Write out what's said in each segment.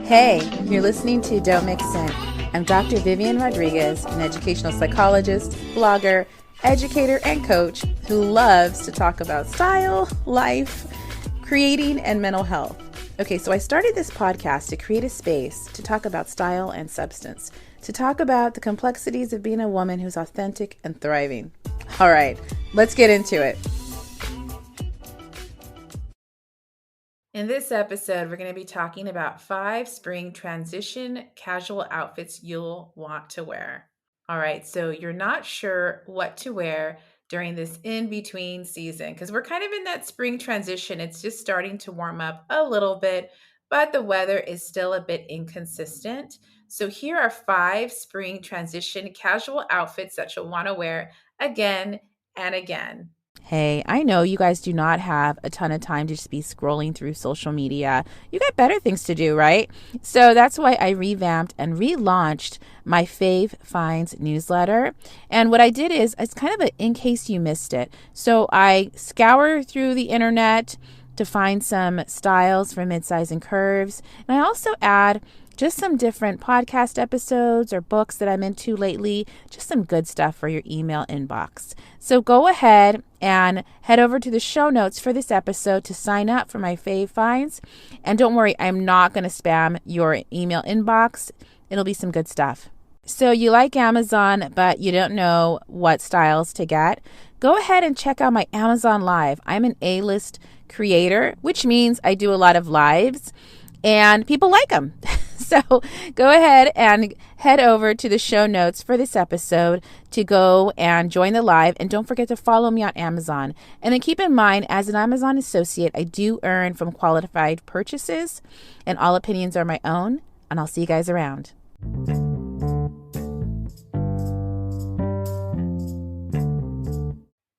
Hey, you're listening to Don't Mix In. I'm Dr. Vivian Rodriguez, an educational psychologist, blogger, educator, and coach who loves to talk about style, life, creating, and mental health. Okay, so I started this podcast to create a space to talk about style and substance, to talk about the complexities of being a woman who's authentic and thriving. All right, let's get into it. In this episode, we're going to be talking about 5 spring transition casual outfits you'll want to wear. All right, so you're not sure what to wear during this in-between season because we're kind of in that spring transition. It's just starting to warm up a little bit, but the weather is still a bit inconsistent. So here are 5 spring transition casual outfits that you'll want to wear again and again. Hey, I know you guys do not have a ton of time to just be scrolling through social media. You got better things to do, right? So that's why I revamped and relaunched my Fave Finds newsletter. And what I did is, it's kind of a in case you missed it. So I scour through the internet to find some styles for midsize and curves. And I also add just some different podcast episodes or books that I'm into lately, just some good stuff for your email inbox. So go ahead and head over to the show notes for this episode to sign up for my Fave Finds. And don't worry, I'm not going to spam your email inbox. It'll be some good stuff. So you like Amazon, but you don't know what styles to get? Go ahead and check out my Amazon Live. I'm an A-list creator, which means I do a lot of lives and people like them. So go ahead and head over to the show notes for this episode to go and join the live. And don't forget to follow me on Amazon. And then keep in mind, as an Amazon associate, I do earn from qualified purchases, and all opinions are my own. And I'll see you guys around.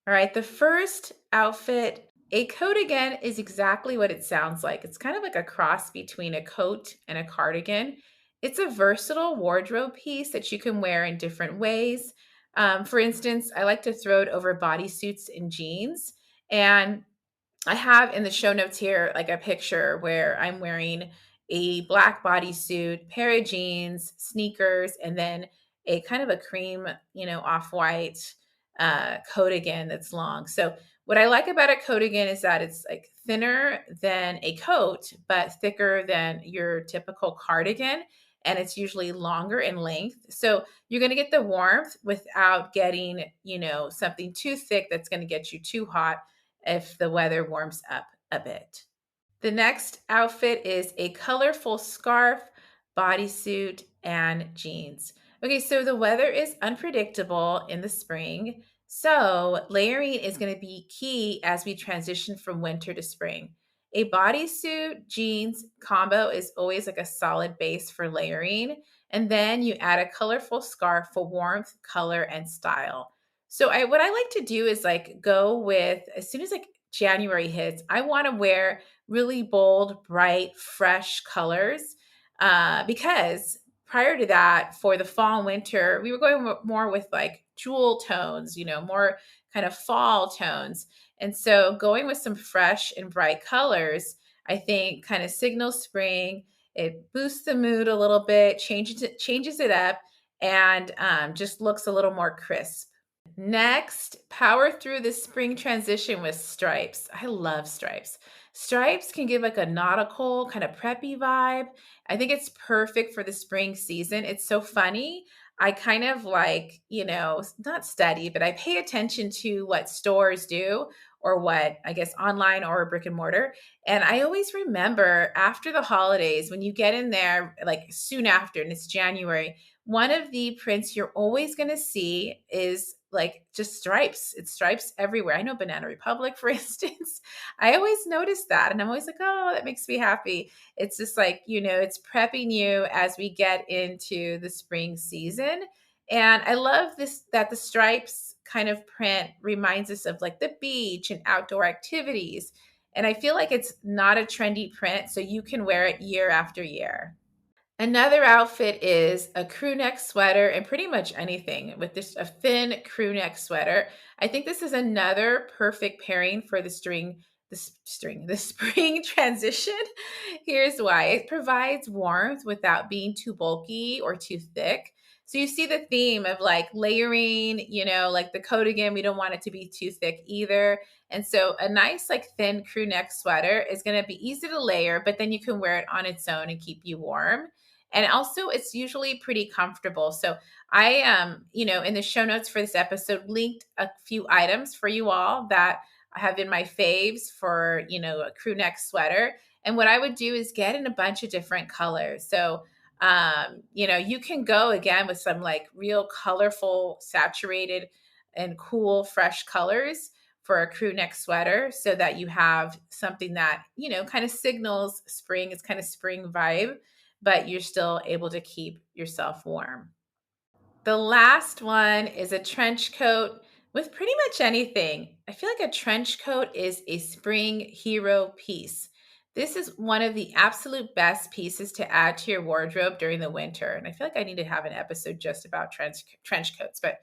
All right, the first outfit, a coatigan, is exactly what it sounds like. It's kind of like a cross between a coat and a cardigan. It's a versatile wardrobe piece that you can wear in different ways. For instance, I like to throw it over bodysuits and jeans. And I have in the show notes here like a picture where I'm wearing a black bodysuit, pair of jeans, sneakers, and then a kind of a cream, off-white coatigan that's long. So what I like about a coatigan is that it's like thinner than a coat, but thicker than your typical cardigan. And it's usually longer in length. So you're going to get the warmth without getting, something too thick that's going to get you too hot if the weather warms up a bit. The next outfit is a colorful scarf, bodysuit, and jeans. Okay, so the weather is unpredictable in the spring, so layering is going to be key as we transition from winter to spring. A bodysuit jeans combo is always like a solid base for layering, and then you add a colorful scarf for warmth, color, and style. So what I like to do is like go with, as soon as like January hits, I want to wear really bold, bright, fresh colors. Because prior to that, for the fall and winter, we were going more with like jewel tones, more kind of fall tones. And so going with some fresh and bright colors, I think kind of signals spring. It boosts the mood a little bit, changes it up, and just looks a little more crisp. Next, power through the spring transition with stripes. I love stripes. Stripes can give like a nautical kind of preppy vibe. I think it's perfect for the spring season. It's so funny. I kind of like, not study, but I pay attention to what stores do or what I guess online or brick and mortar. And I always remember after the holidays, when you get in there, like soon after, and it's January, one of the prints you're always going to see is like just stripes. It's stripes everywhere. I know Banana Republic, for instance. I always notice that. And I'm always like, oh, that makes me happy. It's just like, it's prepping you as we get into the spring season. And I love this, that the stripes kind of print reminds us of like the beach and outdoor activities. And I feel like it's not a trendy print, so you can wear it year after year. Another outfit is a crew neck sweater and pretty much anything with this a thin crew neck sweater. I think this is another perfect pairing for the the spring transition. Here's why. It provides warmth without being too bulky or too thick. So you see the theme of like layering, like the coat again, we don't want it to be too thick either. And so a nice like thin crew neck sweater is going to be easy to layer, but then you can wear it on its own and keep you warm. And also it's usually pretty comfortable. So I in the show notes for this episode linked a few items for you all that I have in my faves for, a crew neck sweater. And what I would do is get in a bunch of different colors. So you can go again with some like real colorful, saturated and cool, fresh colors for a crew neck sweater so that you have something that, kind of signals spring. It's kind of spring vibe, but you're still able to keep yourself warm. The last one is a trench coat with pretty much anything. I feel like a trench coat is a spring hero piece. This is one of the absolute best pieces to add to your wardrobe during the winter. And I feel like I need to have an episode just about trench coats, but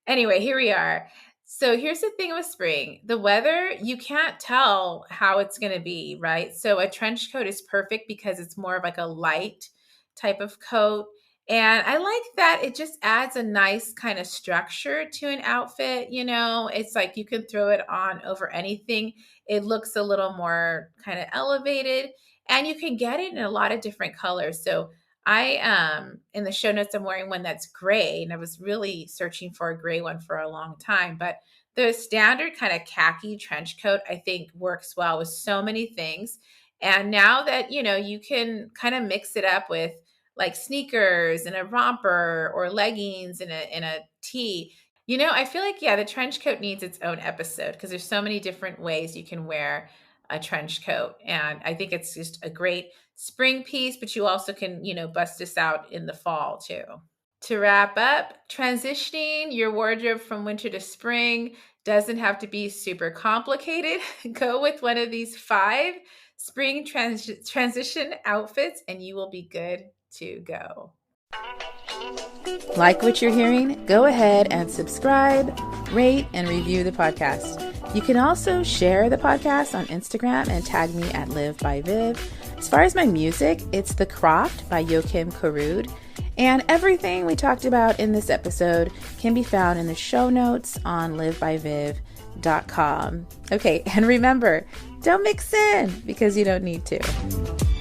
anyway, here we are. So here's the thing with spring. The weather, you can't tell how it's going to be, right? So a trench coat is perfect because it's more of like a light type of coat. And I like that it just adds a nice kind of structure to an outfit. It's like you can throw it on over anything. It looks a little more kind of elevated and you can get it in a lot of different colors. So I in the show notes I'm wearing one that's gray, and I was really searching for a gray one for a long time, but the standard kind of khaki trench coat I think works well with so many things. And now that you can kind of mix it up with like sneakers and a romper or leggings and a tee. I feel like the trench coat needs its own episode because there's so many different ways you can wear a trench coat. And I think it's just a great spring piece, but you also can, bust this out in the fall too. To wrap up, transitioning your wardrobe from winter to spring doesn't have to be super complicated. Go with one of these 5 spring transition outfits and you will be good to go. Like what you're hearing? Go ahead and subscribe, rate, and review the podcast. You can also share the podcast on Instagram and tag me at Live by Viv. As far as my music, it's The Croft by Joachim Karud. And everything we talked about in this episode can be found in the show notes on livebyviv.com. Okay, and remember, don't mix in because you don't need to.